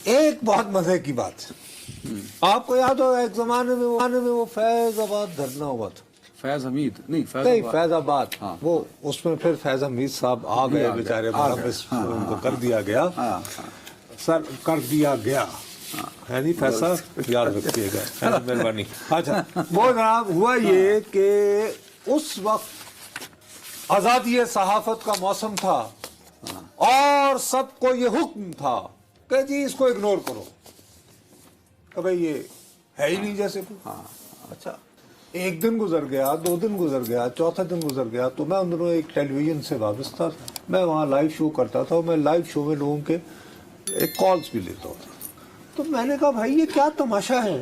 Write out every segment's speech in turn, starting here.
ایک بہت مزے کی بات، آپ کو یاد ہو ایک زمانے میں وہ فیض آباد دھرنا ہوا تھا، فیض حمید نہیں فیض آباد، وہ اس میں پھر فیض حمید صاحب آ گئے بیچارے، ان کو کر دیا گیا، سر کر دیا گیا ہے نہیں فیصلہ، یاد رکھیے گا مہربانی۔ اچھا وہ جناب ہوا یہ کہ اس وقت آزادی صحافت کا موسم تھا اور سب کو یہ حکم تھا کہ جی اس کو اگنور کرو کہ بھئی یہ ہے ہی نہیں جیسے کوئی۔ اچھا ایک دن گزر گیا، 2 دن گزر گیا، چوتھا دن گزر گیا، تو میں ان دنوں ایک ٹیلی ویژن سے وابستہ تھا، میں وہاں لائیو شو کرتا تھا، اور میں لائیو شو میں لوگوں کے ایک کالز بھی لیتا ہوتا تھا۔ تو میں نے کہا بھائی یہ کیا تماشا ہے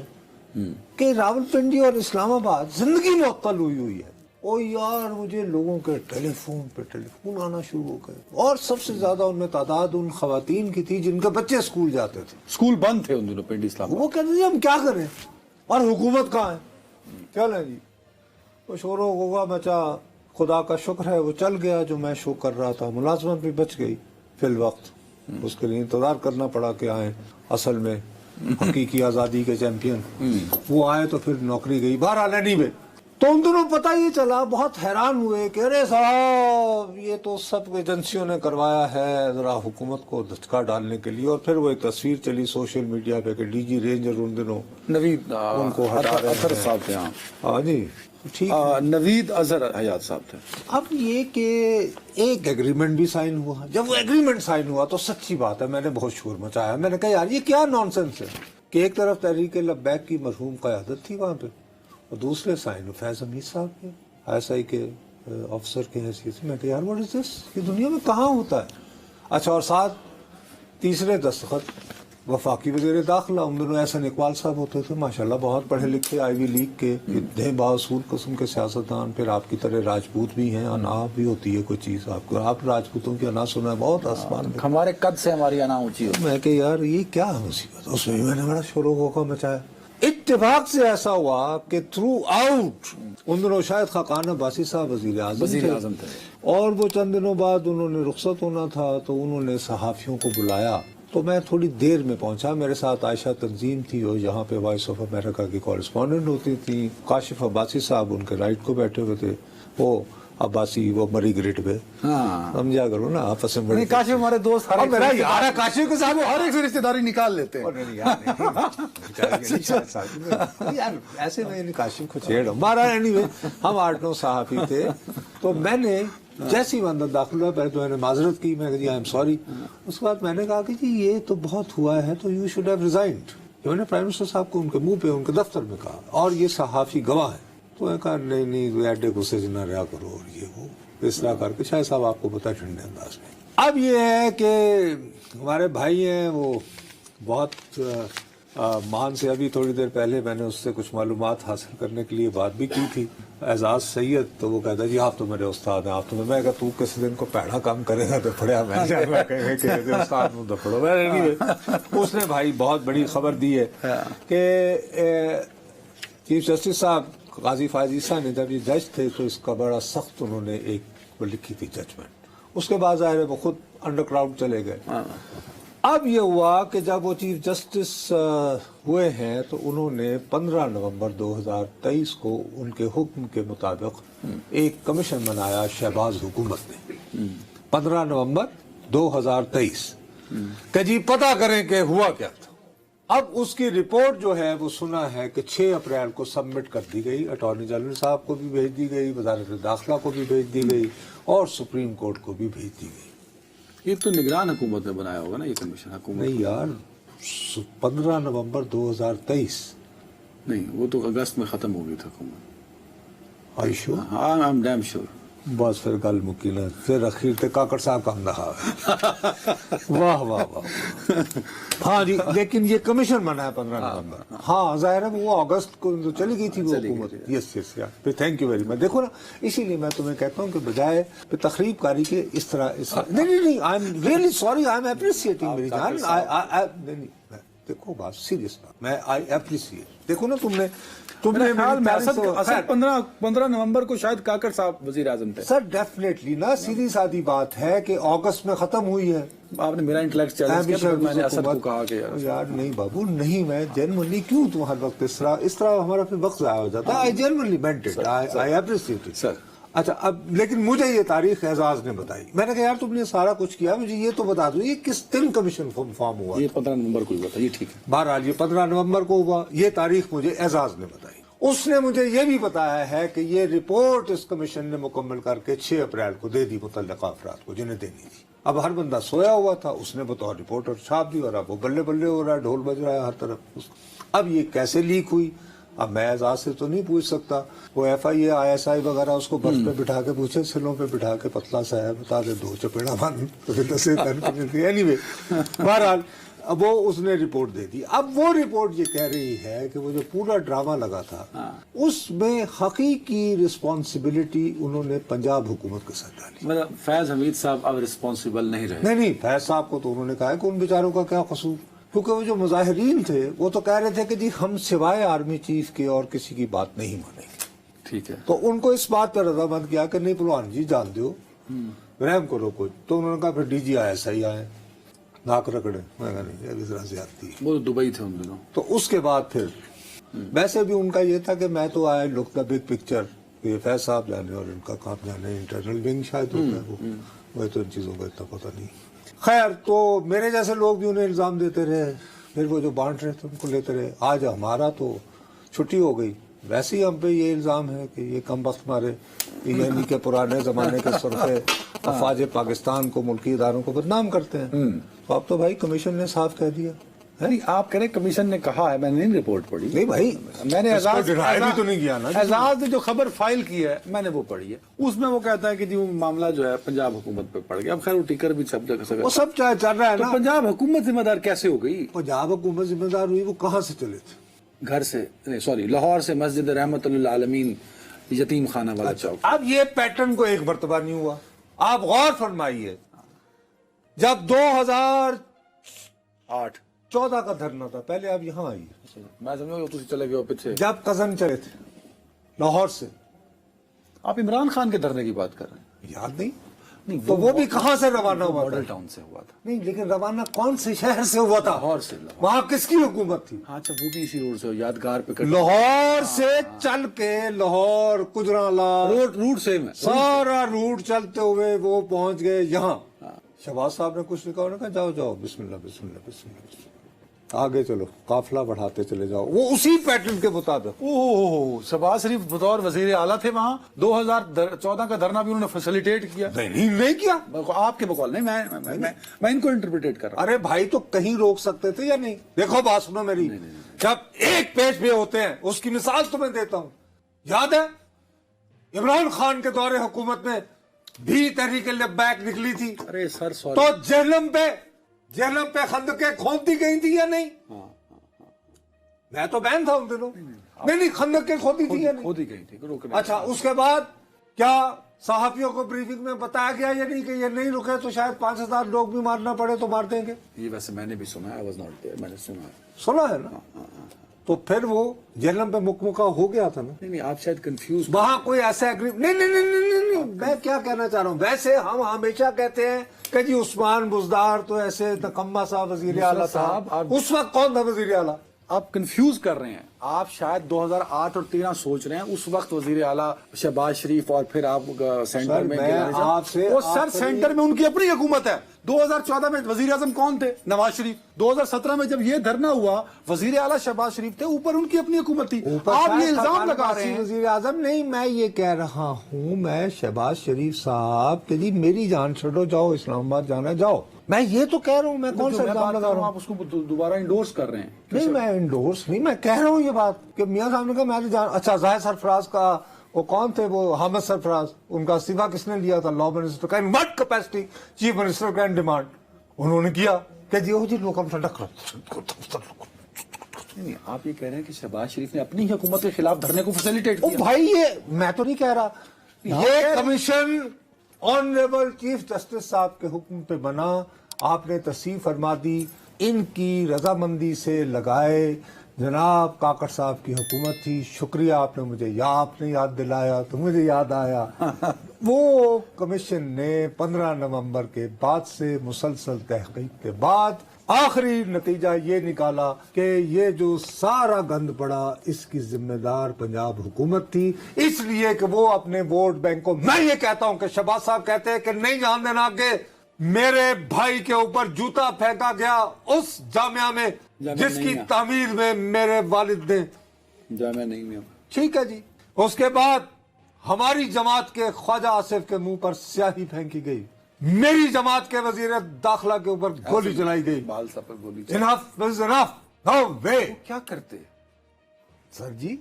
کہ راول پنڈی اور اسلام آباد زندگی معطل ہوئی ہے۔ او یار مجھے لوگوں کے ٹیلی فون آنا شروع ہو گئے، اور سب سے زیادہ ان میں تعداد ان خواتین کی تھی جن کے بچے اسکول جاتے تھے، اسکول بند تھے ان دنوں پنڈی اسلام وہ کہتے تھے ہم کیا کریں اور حکومت کہاں ہے، چلیں جی وہ شور و غوغا مچا، خدا کا شکر ہے وہ چل گیا جو میں شو کر رہا تھا، ملازمت بھی بچ گئی فی الوقت، اس کے لیے انتظار کرنا پڑا کہ آئیں اصل میں حقیقی آزادی کے چیمپئن، وہ آئے تو پھر نوکری گئی، بہرحال اینی وے۔ تو ان دنوں پتہ یہ چلا، بہت حیران ہوئے کہ ارے صاحب یہ تو سب ایجنسیوں نے کروایا ہے ذرا حکومت کو دھچکا ڈالنے کے لیے، اور پھر وہ ایک تصویر چلی سوشل میڈیا پہ کہ ڈی جی رینجر ان دنوں نوید ان کو ہٹا رہے اظہر صاحب تھے، ہاں جی ٹھیک، نوید اظہر حیات صاحب تھے۔ اب یہ کہ ایک ایگریمنٹ بھی سائن ہوا، جب وہ ایگریمنٹ سائن ہوا تو سچی بات ہے میں نے بہت شور مچایا، میں نے کہا یار یہ کیا نان سینس ہے کہ ایک طرف تحریک لبیک کی مرحوم قیادت تھی وہاں پہ، اور دوسرے سائن فیض حمید صاحب کے ایس آئی کے آفیسر کے حیثیت سے، میں کہا یار واٹ از دس، یہ دنیا میں کہاں ہوتا ہے۔ اچھا اور ساتھ تیسرے دستخط وفاقی وزیر داخلہ، ان دنوں احسن اقبال صاحب ہوتے تھے، ماشاءاللہ بہت پڑھے لکھے، آئی وی لیگ کے اتنے بااصول قسم کے سیاستدان، پھر آپ کی طرح راجپوت بھی ہیں، انا بھی ہوتی ہے کوئی چیز، آپ کو آپ راجپوتوں کی انا سنا ہے بہت آسمان میں، ہمارے قد سے ہماری انا اونچی ہوتی میں کہ یار یہ کیا مصیبت، اس میں میں نے بڑا شور و غوغا مچایا۔ اتفاق سے ایسا ہوا کہ تھرو آؤٹ ان دنوں شاید خاقان عباسی صاحب وزیر اعظم تھے، اور وہ چند دنوں بعد انہوں نے رخصت ہونا تھا تو انہوں نے صحافیوں کو بلایا، تو میں تھوڑی دیر میں پہنچا، میرے ساتھ عائشہ تنظیم تھی اور یہاں پہ وائس آف امریکہ کی کورسپونڈنٹ ہوتی تھی، کاشف عباسی صاحب ان کے رائٹ کو بیٹھے ہوئے تھے، وہ عباسی وہ مری گریڈ پہ، سمجھا کرو نا آپس میں بڑے، کاشف ہمارے دوست میرا یار ہے کاشف کے صاحب، ہر ایک سے رشتے داری نکال لیتے ہیں۔ یار ایسے میں کاشف کو چھیڑ ہوں، بارہ اینی وے ہم 8-9 صحافی تھے، تو میں نے جیسی اندر داخل ہوا پہلے تو میں نے معذرت کی، میں نے کہا آئی ایم سوری، اس کے بعد میں نے کہا کہ جی یہ تو بہت ہوا ہے تو یو شوڈ ہیو ریزائنڈ، میں نے پرائم منسٹر صاحب کو ان کے منہ پہ ان کے دفتر میں کہا، اور یہ صحافی گواہ ہے، تو میں نے کہا نہیں ایڈے غصے سے نہ رہا کرو، اور یہ وہ اس طرح کر کے شاید صاحب آپ کو پتا ٹھنڈے انداز میں۔ اب یہ ہے کہ ہمارے بھائی ہیں وہ بہت مان سے، ابھی تھوڑی دیر پہلے میں نے اس سے کچھ معلومات حاصل کرنے کے لیے بات بھی کی تھی، اعزاز سید، تو وہ کہتا جی آپ تو میرے استاد ہیں، آپ تو میں کہا تو کسی دن کو پیڑا کام کرے گا تو پڑیا میں استاد ہوں تو پڑھو، اس نے بھائی بہت بڑی خبر دی ہے کہ چیف جسٹس صاحب قاضی فائز عیسیٰ نے جب یہ جج تھے تو اس کا بڑا سخت انہوں نے ایک لکھی تھی ججمنٹ، اس کے بعد ظاہر ہے وہ خود انڈر کراؤڈ چلے گئے۔ اب یہ ہوا کہ جب وہ چیف جسٹس ہوئے ہیں تو انہوں نے 15 نومبر 2023 کو ان کے حکم کے مطابق ایک کمیشن بنایا شہباز حکومت نے، 15 نومبر 2023 کہ جی پتہ کریں کہ ہوا کیا تھا۔ اب اس کی رپورٹ جو ہے وہ سنا ہے کہ 6 اپریل کو سبمٹ کر دی گئی، اٹارنی جنرل صاحب کو بھی بھیج دی گئی، وزارت داخلہ کو بھی بھیج دی گئی، اور سپریم کورٹ کو بھی بھیج دی گئی۔ یہ تو نگران حکومت نے بنایا ہوگا نا یہ کمیشن، حکومت نہیں یار 15 نومبر 2023 نہیں، وہ تو اگست میں ختم ہو گئی تھی حکومت۔ آئیشو ہاں آئی ایم ڈیم شیور۔ بس پھر گل مکی نا، پھر اخیر تے کاکڑ صاحب کا رہا واہ واہ واہ۔ ہاں جی لیکن یہ کمیشن بنا ہے 15 نومبر، ہاں ظاہر ہے وہ اگست کو تو چلی گئی تھی وہ حکومت، یس یار تھینک یو ویری مچ۔ دیکھو نا اسی لیے میں تمہیں کہتا ہوں کہ بجائے تقریب کاری کے اس طرح نہیں I am really sorry, I am appreciating میری جان، دیکھو بات سیریس بات، میں آئی اپریشیٹ، دیکھو نا تم نے میرے خیال میں میری اسد 15 نومبر کو شاید کاکڑ صاحب وزیر اعظم تھے. سر ڈیفینیٹلی نا، سیدھی سادی بات ہے کہ اگست میں ختم ہوئی ہے. آپ نے میرا انٹلیکٹ چیلنج کیا تو میں نے اسد کو کہا کہ یار نہیں بابو نہیں، میں جنرلی کیوں تم ہر وقت اس طرح ہمارا پھر وقت ضائع ہو جاتا ہے. I generally meant it, I appreciate it سر. اچھا اب لیکن مجھے یہ تاریخ اعزاز نے بتائی. میں نے کہا یار تم نے سارا کچھ کیا، مجھے یہ تو بتا دو یہ کس دن کمیشن فارم ہوا. یہ 15 نومبر کو ہوا تھا. یہ ٹھیک ہے. بہرحال یہ 15 نومبر کو ہوا. یہ تاریخ مجھے اعزاز نے بتائی. اس نے مجھے یہ بھی بتایا ہے کہ یہ رپورٹ اس کمیشن نے مکمل کر کے 6 اپریل کو دے دی متعلقہ افراد کو جنہیں دینی تھی. اب ہر بندہ سویا ہوا تھا، اس نے بطور رپورٹر چھاپ دی اور اب وہ بلے بلے ہو رہا ہے، ڈھول بج رہا ہے ہر طرف. اب یہ کیسے لیک ہوئی اب میں اعزاز سے تو نہیں پوچھ سکتا. وہ F I a I S I وغیرہ اس کو برف پہ بٹھا کے پوچھے، سلوں پہ بٹھا کے پتلا سا ہے بتا دے 2 چپیڑا بند تو پھر دسے اینی وے. بہرحال اب وہ اس نے رپورٹ دے دی. اب وہ رپورٹ یہ کہہ رہی ہے کہ وہ جو پورا ڈرامہ لگا تھا اس میں حقیقی رسپانسبلٹی انہوں نے پنجاب حکومت کے ساتھ ڈالی. مطلب فیض حمید صاحب اب رسپانسبل نہیں رہے. نہیں فیض صاحب کو تو انہوں نے کہا کہ ان بیچاروں کا کیا قصور، کیونکہ وہ جو مظاہرین تھے وہ تو کہہ رہے تھے کہ جی ہم سوائے آرمی چیف کے اور کسی کی بات نہیں مانیں گے. ٹھیک ہے. تو ان کو اس بات پر رضامند کیا کہ نہیں پلوان جی جان دو رحم کرو کوئی. تو انہوں نے کہا پھر D G I S I آئے ناک رکڑے. میں کہا نہیں یہ ذرا زیادتی ہے. وہ دبئی تھے ان دنوں. تو اس کے بعد پھر ویسے بھی ان کا یہ تھا کہ میں تو آئے لک دا بگ پکچر، یہ فیض صاحب جانے اور ان کا کام جانے، انٹرنل ونگ شاید ہوتا ہے وہ تو ان چیزوں کا اتنا پتہ نہیں. خیر تو میرے جیسے لوگ بھی انہیں الزام دیتے رہے، پھر وہ جو بانٹ رہے تھے ان کو لیتے رہے. آج ہمارا تو چھٹی ہو گئی. ویسے ہی ہم پہ یہ الزام ہے کہ یہ کم وقت مارے یعنی کہ پرانے زمانے کے سرخے افواج پاکستان کو، ملکی اداروں کو بدنام کرتے ہیں. تو اب تو بھائی کمیشن نے صاف کہہ دیا. نہیں آپ کہہ رہے کمیشن نے کہا ہے، میں نے نہیں رپورٹ پڑھی. نہیں بھائی میں نے بھی تو نہیں کیا نا. اعزاز نے جو خبر فائل کی ہے میں نے وہ پڑھی ہے. اس میں وہ کہتا ہے کہ جی وہ معاملہ جو ہے پنجاب حکومت پہ پڑ گیا. اب خیر وہ ٹکر بھی سب جگہ وہ سب چل رہا ہے نا. پنجاب حکومت ذمہ دار کیسے ہو گئی؟ پنجاب حکومت ذمہ دار ہوئی، وہ کہاں سے چلے تھے؟ گھر سے سوری لاہور سے مسجد رحمت للعالمین یتیم خانہ والا چوک. اب یہ پیٹرن کو ایک مرتبہ نہیں ہوا. آپ غور فرمائیے جب 2014 کا دھرنا تھا، پہلے آپ یہاں آئیے، میں سمجھا تھی چلے گئے پیچھے. جب کزن چلے تھے لاہور سے، آپ عمران خان کے دھرنے کی بات کر رہے ہیں؟ یاد نہیں؟ تو وہ بھی کہاں سے روانہ ہوا؟ ماڈل ٹاؤن سے ہوا تھا. نہیں لیکن روانہ کون سے شہر سے ہوا تھا؟ لاہور سے. وہاں کس کی حکومت تھی؟ اچھا وہ بھی اسی روڈ سے یادگار پہ لاہور سے چل کے لاہور گجرانوالہ روٹ سیم ہے. سارا روٹ چلتے ہوئے وہ پہنچ گئے یہاں. شہباز صاحب نے کچھ نہیں کہا، انہوں نے کہا جاؤ جاؤ بسم اللہ بسم اللہ بسم اللہ بسم اللہ، آگے چلو قافلہ بڑھاتے چلے جاؤ. وہ اسی پیٹرن کے مطابق. شہباز شریف بطور وزیر اعلیٰ تھے وہاں. 2014 کا دھرنا بھی انہوں نے فیسیلیٹیٹ کیا. نہیں کیا آپ کے بقول نہیں، میں ان کو انٹرپریٹیٹ کر رہا ہوں. ارے بھائی تو کہیں روک سکتے تھے یا نہیں؟ دیکھو بات سنو میری، جب ایک پیج پہ ہوتے ہیں، اس کی مثال تمہیں دیتا ہوں. یاد ہے عمران خان کے دور حکومت میں بھی تحریک لبیک نکلی تھی. ارے سر سوری، تو جہلم پہ خندقیں کھود دی گئی تھی یا نہیں؟ میں تو بین تھا ان دنوں. نہیں خندقیں کھودی تھی یا نہیں؟ کھودی گئی تھی. اچھا اس کے بعد کیا صحافیوں کو بریفنگ میں بتایا گیا یا نہیں کہ یہ نہیں رکے تو شاید 5000 لوگ بھی مارنا پڑے تو مار دیں گے؟ یہ ویسے میں نے بھی سنا ہے. I was not there. میں نے سنا ہے نا. تو پھر وہ جہلم پہ مکمکہ ہو گیا تھا نا. نہیں آپ شاید کنفیوز. وہاں کوئی ایسا نہیں. میں کیا کہنا چاہ رہا ہوں، ویسے ہم ہمیشہ کہتے ہیں کہ جی عثمان بزدار تو ایسے نکما سا وزیر اعلیٰ تھا. اس وقت کون تھا وزیر اعلیٰ؟ آپ کنفیوز کر رہے ہیں. آپ شاید 2008 اور 13 سوچ رہے ہیں. اس وقت وزیر اعلیٰ شہباز شریف اور پھر آپ سینٹر میں سر سینٹر میں ان کی اپنی حکومت ہے. 2014 میں وزیر اعظم کون تھے؟ نواز شریف. 2017 میں جب یہ دھرنا ہوا وزیر اعلیٰ شہباز شریف تھے. اوپر ان کی اپنی حکومت تھی. آپ یہ الزام لگا رہے ہیں وزیر اعظم نہیں. میں یہ کہہ رہا ہوں میں شہباز شریف صاحب کہ جی میری جان چھوڑو، جاؤ اسلام آباد جانا جاؤ. میں یہ تو کہہ رہا ہوں، میں کون سا الزام لگا رہا ہوں؟ آپ اس کو دوبارہ انڈورس کر رہے ہیں. نہیں میں انڈورس نہیں، میں کہہ رہا ہوں یہ بات کہ میاں صاحب نے کہا میں جان. اچھا زاہد سرفراز کا وہ کون تھے؟ وہ حامد سرفراز. ان کا استعفیٰ کس نے لیا تھا؟ لا منسٹر کا. In what capacity chief minister کا ڈیمانڈ انہوں نے کیا کہ جی لوگ ہم سے ڈک نہیں. آپ یہ کہہ رہے ہیں کہ شہباز شریف نے اپنی حکومت کے خلاف دھرنے کو فیسیلیٹیٹ کیا. بھائی یہ میں تو نہیں کہہ رہا. یہ کمیشن آنریبل چیف جسٹس صاحب کے حکم پہ بنا. آپ نے تصحیح فرما دی. ان کی رضامندی سے لگائے جناب کاکڑ صاحب کی حکومت تھی. شکریہ آپ نے مجھے آپ نے یاد دلایا تو مجھے یاد آیا. وہ کمیشن نے 15 نومبر کے بعد سے مسلسل تحقیق کے بعد آخری نتیجہ یہ نکالا کہ یہ جو سارا گند پڑا اس کی ذمہ دار پنجاب حکومت تھی، اس لیے کہ وہ اپنے ووٹ بینک کو، میں یہ کہتا ہوں کہ شہباز صاحب کہتے ہیں کہ نہیں جان دینا کہ میرے بھائی کے اوپر جوتا پھینکا گیا اس جامعہ میں جس کی تعمیر میں میرے والد نے. جامعہ نہیں میں ٹھیک ہے جی. اس کے بعد ہماری جماعت کے خواجہ آصف کے منہ پر سیاہی پھینکی گئی، میری جماعت کے وزیر داخلہ کے اوپر گولی چلائی گئی. بال صاحب پر گولی انف از انف. نو وے. کیا کرتے سر جی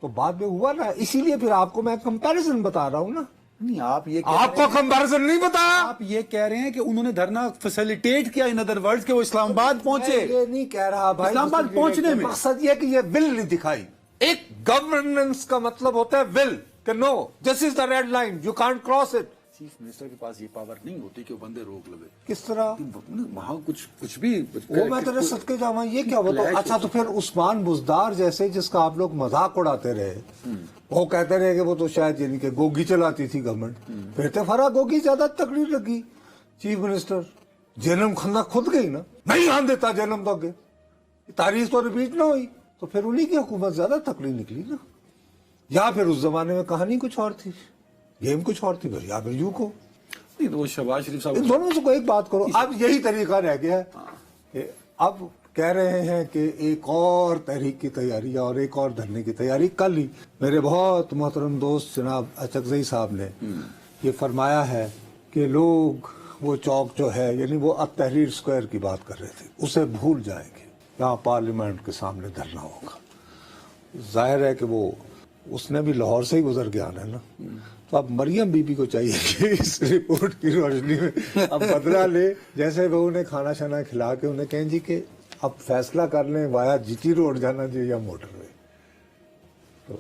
تو بعد میں ہوا نا، اسی لیے پھر آپ کو میں کمپیریزن بتا رہا ہوں نا. نہیں، آپ کو کمپیریزن نہیں بتایا. آپ یہ کہہ رہے ہیں کہ انہوں نے دھرنا فیسیلیٹیٹ کیا ان ادر ورڈز کہ وہ اسلام آباد پہنچے. میں یہ نہیں کہہ رہا بھائی، اسلام آباد پہنچنے میں مقصد یہ کہ یہ ول نہیں دکھائی. ایک گورننس کا مطلب ہوتا ہے ول، کہ no this is the red line, you can't cross it. Chief minister کے پاس یہ پاور نہیں ہوتی کہ وہ بندے روک لگے. کس طرح؟ وہاں کچھ بھی وہ میں تیرے صدقے جاواں یہ کیا بتاؤ. اچھا تو پھر عثمان بزدار جیسے جس کا آپ لوگ مذاق اڑاتے رہے، وہ کہتے رہے کہ وہ تو شاید یعنی کہ گوگی چلاتی تھی گورنمنٹ، پھر تو فرا گوگی زیادہ تقریر لگی. چیف منسٹر جنم خندہ خود گئی نا، نہیں آن دیتا جنم تو آگے، تاریخ تو ریپیٹ نہ ہوئی، تو پھر انہی کی حکومت زیادہ تقریر نکلی نا. یا پھر اس زمانے میں کہانی کچھ اور تھی، گیم کچھ اور تھی، یا پھر یوں کو نہیں. تو وہ شہباز شریف صاحب ان دونوں سے کوئی ایک بات کرو. اب یہی طریقہ رہ گیا ہے کہ اب کہہ رہے ہیں کہ ایک اور تحریک کی تیاری اور ایک اور دھرنے کی تیاری. کل ہی میرے بہت محترم دوست جناب اچکزئی صاحب نے یہ فرمایا ہے کہ لوگ وہ چوک جو ہے، یعنی وہ اب تحریر اسکوائر کی بات کر رہے تھے، اسے بھول جائیں گے، یہاں پارلیمنٹ کے سامنے دھرنا ہوگا. ظاہر ہے کہ وہ اس نے بھی لاہور سے ہی گزر کے آنا ہے نا. تو اب مریم بی بی کو چاہیے کہ اس رپورٹ کی روشنی میں اب بدلہ لے، جیسے وہ انہیں کھانا شانا کھلا کے انہیں کہیں جی کہ اب فیصلہ کر لیں وایا جی ٹی روڈ جانا چاہیے یا موٹر وے. تو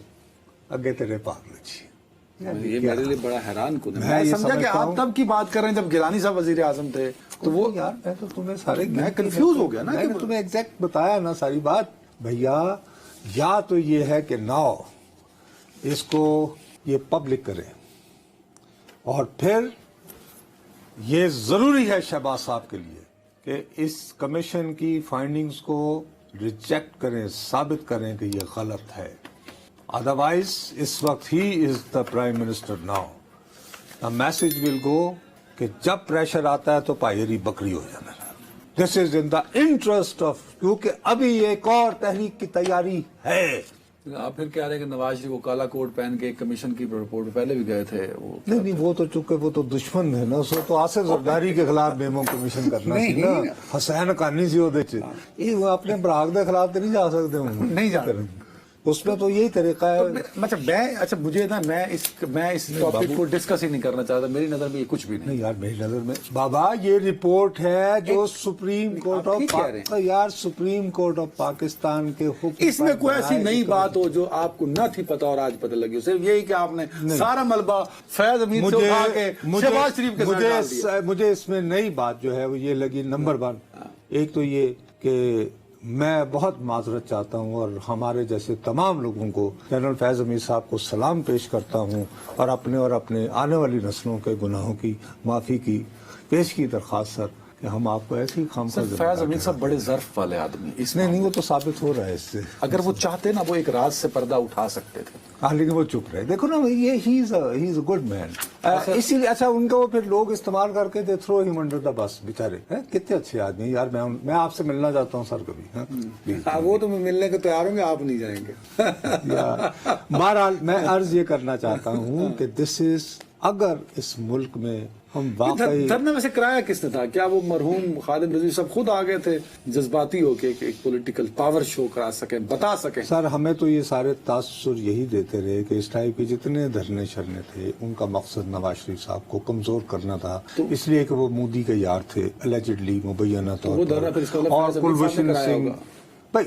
اگے تیرے پاگل جی. یہ میرے لیے بڑا حیران کن ہے. میں یہ سمجھا کہ سمجھتا آپ ہوں تب کی بات کر رہے ہیں جب گیلانی صاحب وزیر اعظم تھے. تو وہ یار میں تو تمہیں سارے میں کنفیوز ہو گیا نا، میں نے تمہیں ایگزیکٹ بتایا نا ساری بات. بھیا یا تو یہ ہے کہ ناؤ اس کو یہ پبلک کرے، اور پھر یہ ضروری ہے شہباز صاحب کے لیے کہ اس کمیشن کی فائنڈنگز کو ریجیکٹ کریں، ثابت کریں کہ یہ غلط ہے. ادروائز اس وقت he is the prime minister now. The message will go کہ جب پریشر آتا ہے تو پائری بکری ہو جانا. دس از ان دا انٹرسٹ آف، کیونکہ ابھی ایک اور تحریک کی تیاری ہے. آپ پھر کہہ رہے ہیں کہ نواز شریف وہ کالا کوٹ پہن کے کمیشن کی رپورٹ پہلے بھی گئے تھے. وہ نہیں وہ تو چونکہ وہ تو دشمن ہے نا، سو تو آصف زرداری کے خلاف میمو کمیشن کرنا سی نا. حسین کانی سی وہ یہ اپنے براغ کے خلاف تو نہیں جا سکتے ہوں، نہیں جا اس میں تو یہی طریقہ ہے. اچھا مجھے نا میں اس ٹاپک کو ڈسکس ہی نہیں کرنا چاہتا. میری نظر میں یہ کچھ بھی نہیں یار. میری نظر میں بابا یہ رپورٹ ہے جو supreme court supreme court of Pakistan کے حکم، اس میں کوئی ایسی نئی بات ہو جو آپ کو نہ تھی پتا اور آج پتہ لگی. صرف یہی کہ آپ نے سارا ملبہ فیض امین سے اٹھا کے شہباز شریف کے ساتھ ڈال دیا. مجھے اس میں نئی بات جو ہے وہ یہ لگی، نمبر 1 ایک تو یہ کہ میں بہت معذرت چاہتا ہوں اور ہمارے جیسے تمام لوگوں کو جنرل فیض امین صاحب کو سلام پیش کرتا ہوں اور اپنے آنے والی نسلوں کے گناہوں کی معافی کی پیش کی درخواست سر کہ ہم آپ کو ایسی خام سر فیض امین صاحب بڑے ظرف والے آدمی. اس میں نہیں وہ تو ثابت ہو رہا ہے اس سے. اگر وہ چاہتے نا وہ ایک راز سے پردہ اٹھا سکتے تھے. ہاں لیکن وہ چپ رہے. دیکھو نا یہ ہی از اے گڈ مین. اسی لیے اچھا ان کو وہ پھر لوگ استعمال کر کے دے تھرو ہم انڈر دا بس. بیچارے کتنے اچھے آدمی یار. میں آپ سے ملنا چاہتا ہوں سر کبھی. وہ تو میں ملنے کو تیار ہوں گے، آپ نہیں جائیں گے. بہرحال میں عرض یہ کرنا چاہتا ہوں کہ دس از، اگر اس ملک میں ہم واقعی دھرنا ویسے کرایا کس نے تھا؟ کیا وہ مرحوم خالد رضوی صاحب خود آ گئے تھے جذباتی ہو کے ایک پولیٹیکل پاور شو کرا سکیں، بتا سکیں؟ سر ہمیں تو یہ سارے تاثر یہی دیتے رہے کہ اس ٹائپ کے جتنے دھرنے شرنے تھے ان کا مقصد نواز شریف صاحب کو کمزور کرنا تھا، اس لیے کہ وہ مودی کے یار تھے الیجڈلی مبینہ طور پر. اور کلبھوشن سنگھ بھائی